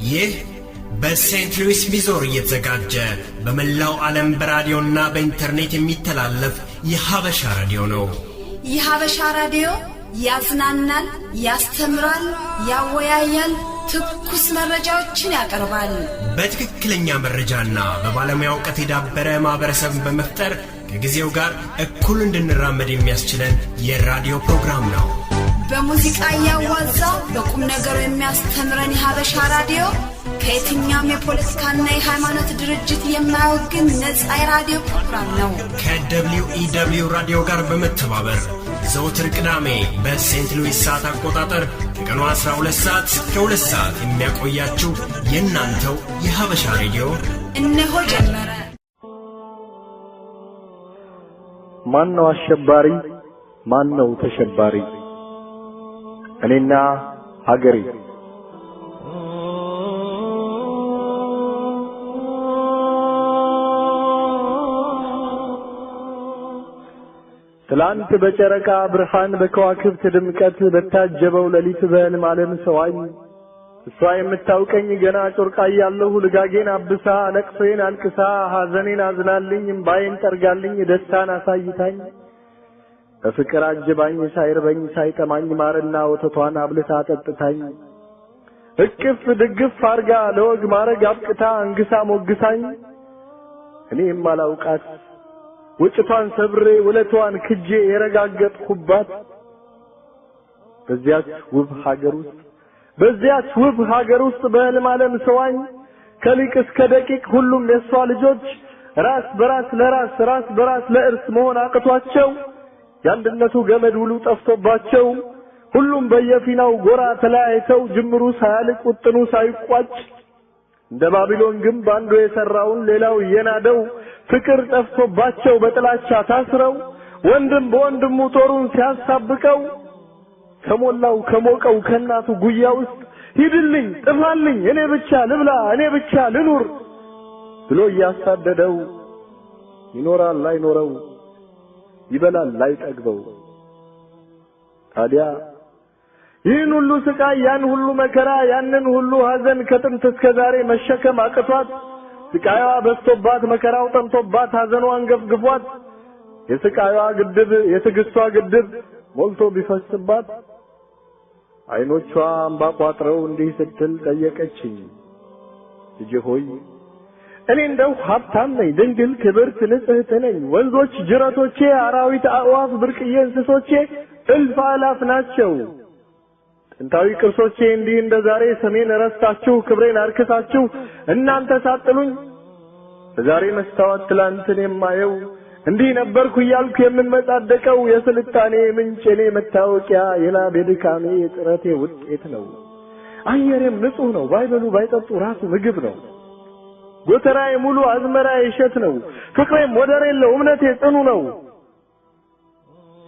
ይህ በሴንት ሉዊስ ሚዞሪ የተዘጋጀ በመላው ዓለም በራዲዮና በኢንተርኔት የሚተላለፍ የሀበሻ ራዲዮ ነው። የሀበሻ ራዲዮ ያዝናናል፣ ያስተምራል፣ ያወያያል፣ ትኩስ መረጃዎችን ያቀርባል። በትክክለኛ መረጃና በባለሙያ ዕውቀት የዳበረ ማህበረሰብን በመፍጠር ከጊዜው ጋር እኩል እንድንራመድ የሚያስችለን የራዲዮ ፕሮግራም ነው። በሙዚቃ ያዋዛ በቁም ነገር የሚያስተምረን የሀበሻ ራዲዮ ከየትኛውም የፖለቲካና የሃይማኖት ድርጅት የማያወግን ነፃ የራዲዮ ፕሮግራም ነው። ከWEW ራዲዮ ጋር በመተባበር ዘወትር ቅዳሜ በሴንት ሉዊስ ሰዓት አቆጣጠር ከቀኑ 12 ሰዓት እስከ 2 ሰዓት የሚያቆያችሁ የእናንተው የሀበሻ ሬዲዮ እነሆ ጀመረ። ማን ነው አሸባሪ? ማን ነው ተሸባሪ? እኔና ሀገሬ። ትላንት በጨረቃ ብርሃን በከዋክብት ድምቀት በታጀበው ሌሊት በሕልም ዓለም ሰዋኝ እሷ የምታውቀኝ ገና ጮርቃ ያለሁ ልጋጌን አብሳ ለቅሶዬን አልቅሳ ሐዘኔን አዝናልኝ እምባዬን ጠርጋልኝ ደስታን አሳይታኝ በፍቅር አጅባኝ ሳይርበኝ ሳይጠማኝ ማርና ወተቷን አብልታ ጠጥታኝ እቅፍ ድግፍ አርጋ ለወግ ማረግ አብቅታ እንግሳ ሞግሳኝ እኔም አላውቃት ወጭቷን ሰብሬ ወለቷን ክጄ የረጋገጥኩባት በዚያች ውብ ሀገር ውስጥ በሕልም ዓለም ሰዋኝ ከሊቅ እስከ ደቂቅ ሁሉም የሷ ልጆች ራስ በራስ ለእርስ መሆን አቅቷቸው ያንድነቱ ገመድ ሁሉ ጠፍቶባቸው ሁሉም በየፊናው ጎራ ተለያይተው ጅምሩ ሳያልቅ ውጥኑ ሳይቋጭ እንደ ባቢሎን ግንብ አንዱ የሰራውን ሌላው የናደው ፍቅር ጠፍቶባቸው በጥላቻ ታስረው ወንድም በወንድሙ ጦሩን ሲያሳብቀው ከሞላው ከሞቀው ከናቱ ጉያ ውስጥ ሂድልኝ ጥፋልኝ እኔ ብቻ ልብላ እኔ ብቻ ልኑር ብሎ እያሳደደው ይኖራል አይኖረው ይበላል አይጠግበው። ታዲያ ይህን ሁሉ ስቃይ ያን ሁሉ መከራ ያንን ሁሉ ሐዘን ከጥንት እስከ ዛሬ መሸከም አቅቷት ስቃይዋ በዝቶባት መከራው ጠምቶባት ሐዘኗ አንገፍግፏት የስቃይዋ ግድብ የትዕግስቷ ግድብ ሞልቶ ቢፈስባት አይኖቿ እንባ ቋጥረው እንዲህ ስትል ጠየቀችኝ፣ ልጄ ሆይ እኔ እንደው ሀብታም ነኝ ድንግል ክብርት ንጽሕት ነኝ ወንዞች ጅረቶቼ አራዊት አዕዋፍ ብርቅዬ እንስሶቼ እልፍ አላፍ ናቸው ጥንታዊ ቅርሶቼ እንዲህ እንደ ዛሬ ስሜን ረስታችሁ ክብሬን አርክሳችሁ እናንተ ሳጥሉኝ በዛሬ መስታወት ትላንትን የማየው እንዲህ ነበርኩ እያልኩ የምመጻደቀው የስልጣኔ ምንጭ እኔ መታወቂያ የላቤ ድካሜ የጥረቴ ውጤት ነው። አየሬም ንጹህ ነው ባይበሉ ባይጠጡ ራሱ ምግብ ነው። ጎተራዬ ሙሉ አዝመራ እሸት ነው። ፍቅሬም ወደር የለው እምነቴ ጽኑ ነው።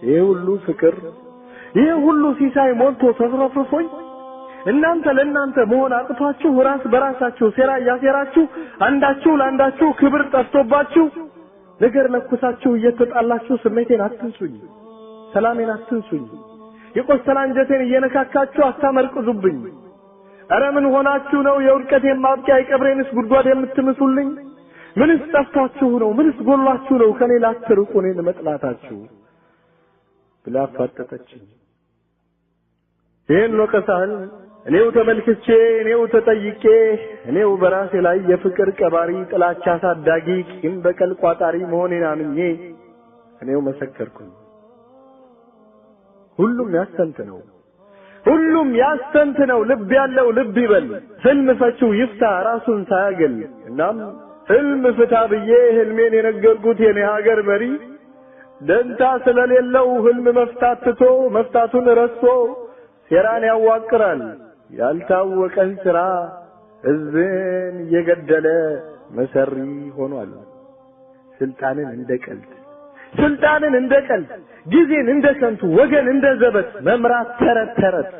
ይሄ ሁሉ ፍቅር ይሄ ሁሉ ሲሳይ ሞልቶ ተፍረፍርፎኝ እናንተ ለእናንተ መሆን አቅቷችሁ ራስ በራሳችሁ ሴራ ያሴራችሁ አንዳችሁ ለአንዳችሁ ክብር ጠፍቶባችሁ ነገር ለኩሳችሁ እየተጣላችሁ ስሜቴን አትንሱኝ ሰላሜን አትንሱኝ የቆሰለ አንጀቴን እየነካካችሁ አታመርቅዙብኝ። አረ ምን ሆናችሁ ነው የውድቀቴን ማብቂያ የቀብሬንስ ጉድጓድ የምትምሱልኝ? ምንስ ጠፍታችሁ ነው ምንስ ጎላችሁ ነው ከኔ ላትርቁ እኔን መጥላታችሁ ብላ አፋጠጠችኝ። ይህን ወቀሳህን እኔው ተመልክቼ እኔው ተጠይቄ እኔው በራሴ ላይ የፍቅር ቀባሪ ጥላቻ አሳዳጊ ቂም በቀል ቋጣሪ መሆኔን አምኜ እኔው መሰከርኩኝ። ሁሉም ያስተንትነው ልብ ያለው ልብ ይበል ህልም ፈቺው ይፍታ ራሱን ሳያገል። እናም ህልም ፍታ ብዬ ህልሜን የነገርኩት የኔ ሀገር መሪ ደንታ ስለሌለው ህልም መፍታት ትቶ መፍታቱን ረስቶ ሴራን ያዋቅራል ያልታወቀን ስራ ህዝብን እየገደለ መሰሪ ሆኗል። ስልጣንን እንደ ቀልድ ጊዜን እንደ ከንቱ ወገን እንደ ዘበት መምራት ተረት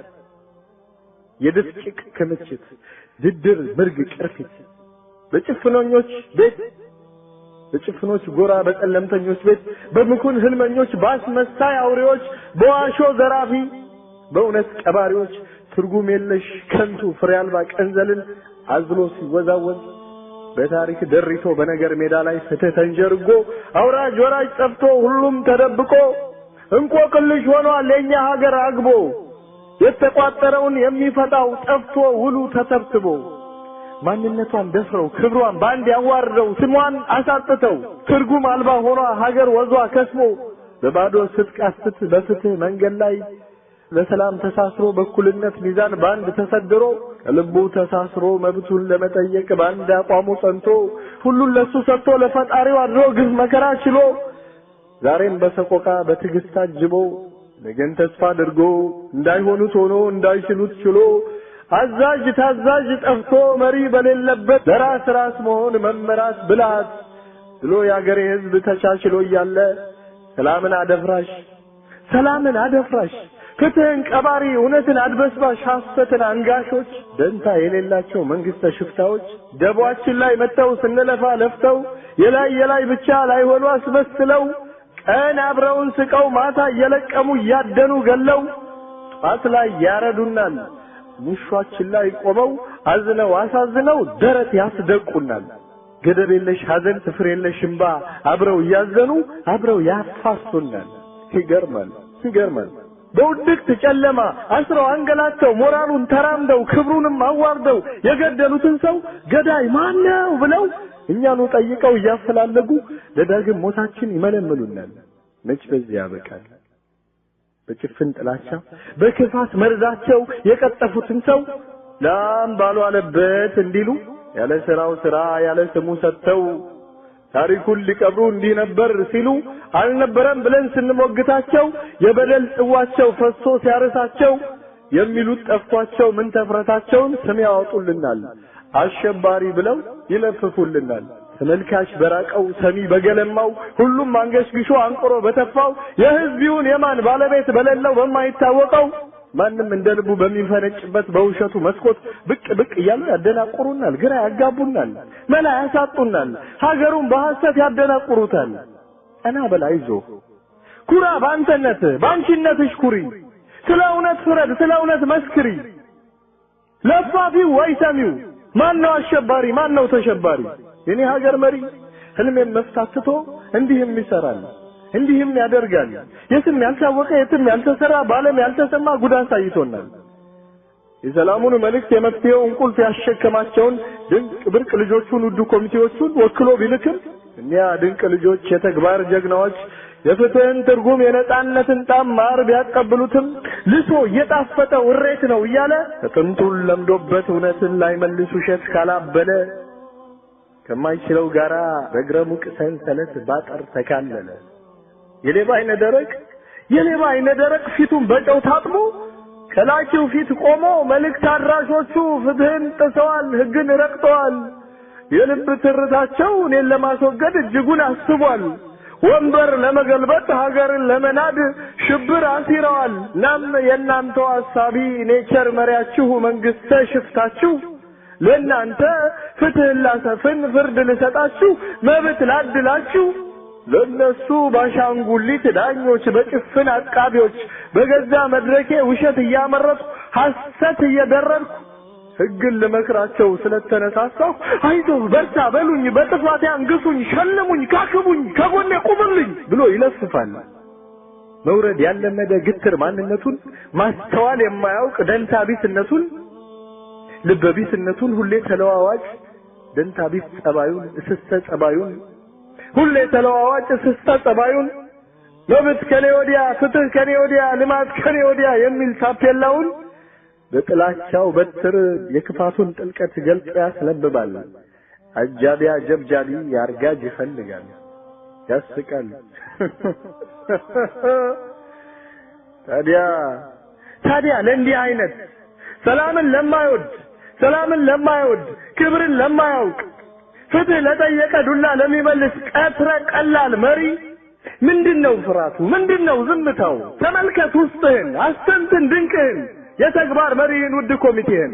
የድስጭቅ ክምችት ድድር ምርግ ቅርፊት በጭፍኖች ጎራ በጨለምተኞች ቤት በምኩን ህልመኞች ባስመሳይ አውሬዎች በዋሾ ዘራፊ በእውነት ቀባሪዎች ትርጉም የለሽ ከንቱ ፍሬ አልባ ቀንዘልን አዝሎ ሲወዛወዝ በታሪክ ደሪቶ በነገር ሜዳ ላይ ፍትህ ተንጀርጎ አውራጅ ወራጅ ጠፍቶ ሁሉም ተደብቆ እንቆቅልሽ ሆኗል የኛ ሀገር አግቦ የተቋጠረውን የሚፈታው ጠፍቶ ውሉ ተተብትቦ ማንነቷን ደፍረው ክብሯን ባንድ ያዋርደው ስሟን አሳጥተው ትርጉም አልባ ሆኗ ሀገር ወዟ ከስሞ በባዶ ስትቃስት በፍትህ መንገድ ላይ ለሰላም ተሳስሮ በኩልነት ሚዛን ባንድ ተሰድሮ ልቡ ተሳስሮ መብቱን ለመጠየቅ ባንድ አቋሙ ጸንቶ ሁሉን ለሱ ሰጥቶ ለፈጣሪው አድሮ ግፍ መከራ ችሎ ዛሬም በሰቆቃ በትግስት አጅቦ ነገን ተስፋ አድርጎ እንዳይሆኑት ሆኖ እንዳይችሉት ችሎ አዛዥ ታዛዥ ጠፍቶ መሪ በሌለበት ለራስ ራስ መሆን መመራት ብላት ብሎ ያገሬ ህዝብ ተቻችሎ እያለ ሰላምን አደፍራሽ ፍትህን ቀባሪ እውነትን አድበስባሽ ሐሰትን አንጋሾች ደንታ የሌላቸው መንግስተ ሽፍታዎች ደቧችን ላይ መተው ስንለፋ ለፍተው የላይ ብቻ ላይ ሆኖ አስመስለው ቀን አብረውን ስቀው ማታ እየለቀሙ እያደኑ ገለው ጧት ላይ ያረዱናል ሙሿችን ላይ ቆመው አዝነው አሳዝነው ደረት ያስደቁናል ገደብ የለሽ ሐዘን ስፍር የለሽ እንባ አብረው እያዘኑ አብረው ያፋሱናል ይገርማል በውድቅት ጨለማ አስረው አንገላተው ሞራሉን ተራምደው ክብሩንም አዋርደው የገደሉትን ሰው ገዳይ ማነው ብለው እኛኑ ጠይቀው እያፈላለጉ ለዳግም ሞታችን ይመለምሉናል መች በዚህ ያበቃል በጭፍን ጥላቻ በክፋት መርዛቸው የቀጠፉትን ሰው ላም ባልዋለበት እንዲሉ ያለ ስራው ስራ ያለ ስሙ ሰጥተው ታሪኩን ሊቀብሩ እንዲህ ነበር ሲሉ አልነበረም ብለን ስንሞግታቸው የበደል ጽዋቸው ፈሶ ሲያርሳቸው የሚሉት ጠፍቷቸው ምን ተፍረታቸውን ስም ያወጡልናል አሸባሪ ብለው ይለፍፉልናል ተመልካች በራቀው ሰሚ በገለማው ሁሉም አንገሽግሾ አንቆሮ በተፋው የህዝቢውን የማን ባለቤት በሌለው በማይታወቀው ማንም እንደልቡ በሚፈነጭበት በውሸቱ መስኮት ብቅ እያሉ ያደናቁሩናል ግራ ያጋቡናል መላ ያሳጡናል ሀገሩን በሐሰት ያደናቁሩታል እና በላይዞ ኩራ ባንቺነትሽ ኩሪ ስለ እውነት ፍረድ ስለ እውነት መስክሪ ለፋፊው ወይ ሰሚው ማነው አሸባሪ ማነው ተሸባሪ የኔ ሀገር መሪ ህልሜን መፍታትቶ እንዲህም ይሰራል እንዲህም ያደርጋል የትም ያልታወቀ የትም ያልተሰራ ባለም ያልተሰማ ጉዳት ሳይቶናል የሰላሙን መልእክት የመፍትሄውን ቁልፍ ያሸከማቸውን ድንቅ ብርቅ ልጆቹን ውዱ ኮሚቴዎቹን ወክሎ ቢልክም እኒያ ድንቅ ልጆች የተግባር ጀግናዎች የፍትህን ትርጉም የነጻነትን ጣም ማር ቢያቀብሉትም ልሶ እየጣፈጠ ውሬት ነው እያለ ተጥንቱን ለምዶበት እውነትን ላይ መልሱ ሸት ካላበለ ከማይችለው ጋራ በግረሙቅ ሰንሰለት ባጠር ተካለለ የሌባ አይነ ደረቅ ፊቱን በጨው ታጥቦ ከላኪው ፊት ቆሞ መልእክት አድራሾቹ ፍትህን ጥሰዋል ህግን ረግጠዋል የልብ ትርታቸው እኔን ለማስወገድ እጅጉን አስቧል ወንበር ለመገልበጥ ሀገርን ለመናድ ሽብር አሲረዋል ናም የናንተው አሳቢ ኔቸር መሪያችሁ መንግስተ ሽፍታችሁ ለናንተ ፍትህ ላሰፍን ፍርድ ልሰጣችሁ መብት ላድላችሁ ለነሱ ባሻንጉሊት ዳኞች በጭፍን አቃቢዎች በገዛ መድረኬ ውሸት እያመረጥኩ ሐሰት እየደረርኩ ህግን ለመክራቸው ስለተነሳሳሁ አይዞህ በርታ በሉኝ በጥፋቴ አንግሱኝ ሸልሙኝ ካክቡኝ ከጎኔ ቁሙልኝ ብሎ ይለፍፋል መውረድ ያለመደ ግትር ማንነቱን ማስተዋል የማያውቅ ደንታቢስነቱን ልበቢስነቱን ሁሌ ተለዋዋጭ ደንታቢስ ጸባዩን እስስተ ጸባዩን ሁሌ ተለዋዋጭ እስስተ ጸባዩን መብት ከኔ ወዲያ ፍትህ ከኔ ወዲያ ልማት ከኔ ወዲያ የሚል ታፔላውን በጥላቻው በትር የክፋቱን ጥልቀት ገልጦ ያስለብባል አጃቢ አጀብጃቢ ያርጋጅ ይፈልጋል ያስቃል ታዲያ ለእንዲህ አይነት ሰላምን ለማይወድ ክብርን ለማያውቅ ፍትህ ለጠየቀ ዱላ ለሚመልስ ቀትረ ቀላል መሪ ምንድነው ፍራቱ ምንድነው ዝምታው ተመልከት ውስጥህን አስተንትን ድንቅህን የተግባር መሪህን ውድ ኮሚቴህን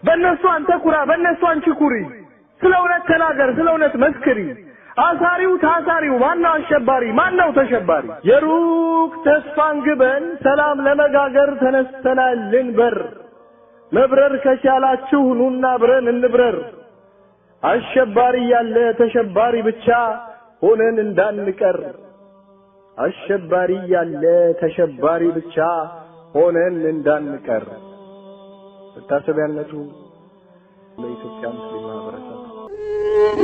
በእነሱ አንተ ኩራ በእነሱ አንቺ ኩሪ ስለ እውነት ተናገር ስለ እውነት መስክሪ አሳሪው ታሳሪው ማነው አሸባሪ ማነው ተሸባሪ የሩቅ ተስፋን ግበን ሰላም ለመጋገር ተነስተናል ልንበር መብረር ከቻላችሁ ኑና አብረን እንብረር አሸባሪ ያለ ተሸባሪ ብቻ ሆነን እንዳንቀር አሸባሪ ያለ ተሸባሪ ብቻ ሆነን እንዳንቀር ተታሰቢያነቱ ለኢትዮጵያ ሙስሊም ማህበረሰብ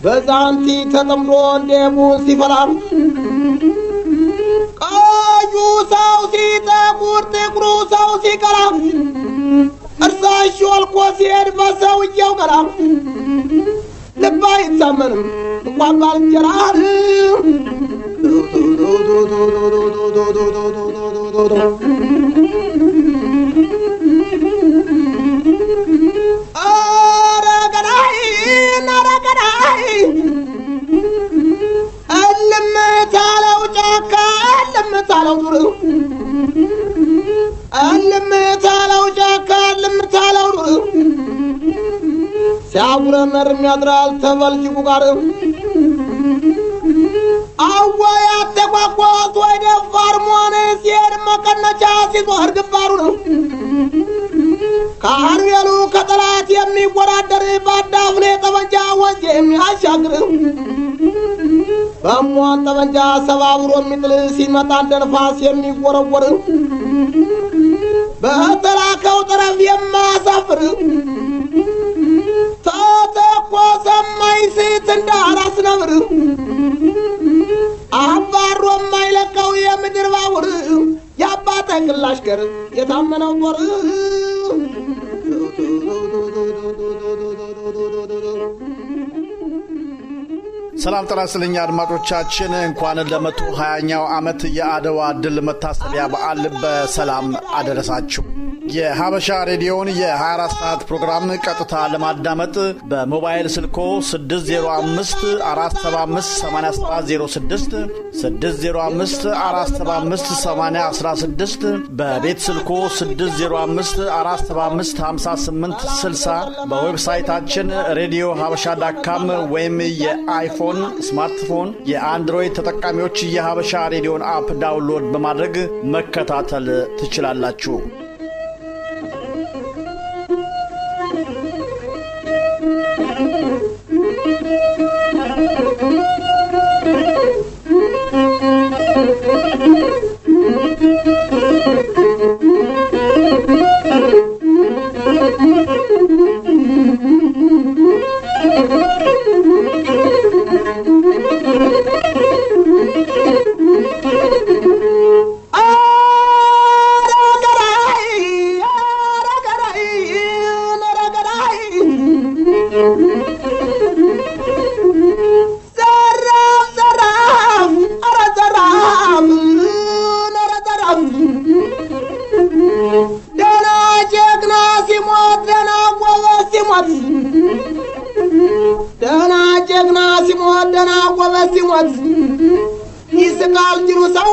በዛንቲ ተጠምሮ እንደሙን ሲፈላም ቀዩ ሰው ሲጠቁር ጥቁሩ ሰው ሲቀራ እርሳሽ ወልቆ ሲሄድ በሰውየው ቀራ ልብ አይታመንም እንኳን ባልንጀራ ሲያጉረመር የሚያድራል ተበልጅጉ ጋር አወይ አተቋቋት ወይ ደፋር መሆን ሲሄድ መቀነቻ ሲዞር ግንባሩ ነው ካህርቤሉ ከጠላት የሚወዳደር ባዳፍኔ ጠመንጃ ወንዝ የሚያሻግር በሟን ጠመንጃ ሰባብሮ የሚጥል ሲመጣ እንደ ነፋስ የሚወረወር በተላከው ጠረፍ የማያሳፍር ተተኮሰ ማይስት እንደ አራስ ነብር አባሮ የማይለቀው የምድር ባቡር የአባተ ግላሽ ገር የታመነው ጦር ሰላም ጤና ይስጥልኝ አድማጮቻችን እንኳን ለ120ኛው ዓመት የአድዋ ድል መታሰቢያ በዓል በሰላም አደረሳችሁ። የሀበሻ ሬዲዮን የ24 ሰዓት ፕሮግራም ቀጥታ ለማዳመጥ በሞባይል ስልኮ 605-475-8706 605-475-8016 በቤት ስልኮ 605-475-5860 በዌብሳይታችን radiohabasha.com ወይም የአይፎን ስማርትፎን የአንድሮይድ ተጠቃሚዎች የሀበሻ ሬዲዮን አፕ ዳውንሎድ በማድረግ መከታተል ትችላላችሁ። ደና ጀግና ሲሞት ደና ጎበዝ ሲሞት ይስቃል ጅሩ ሰው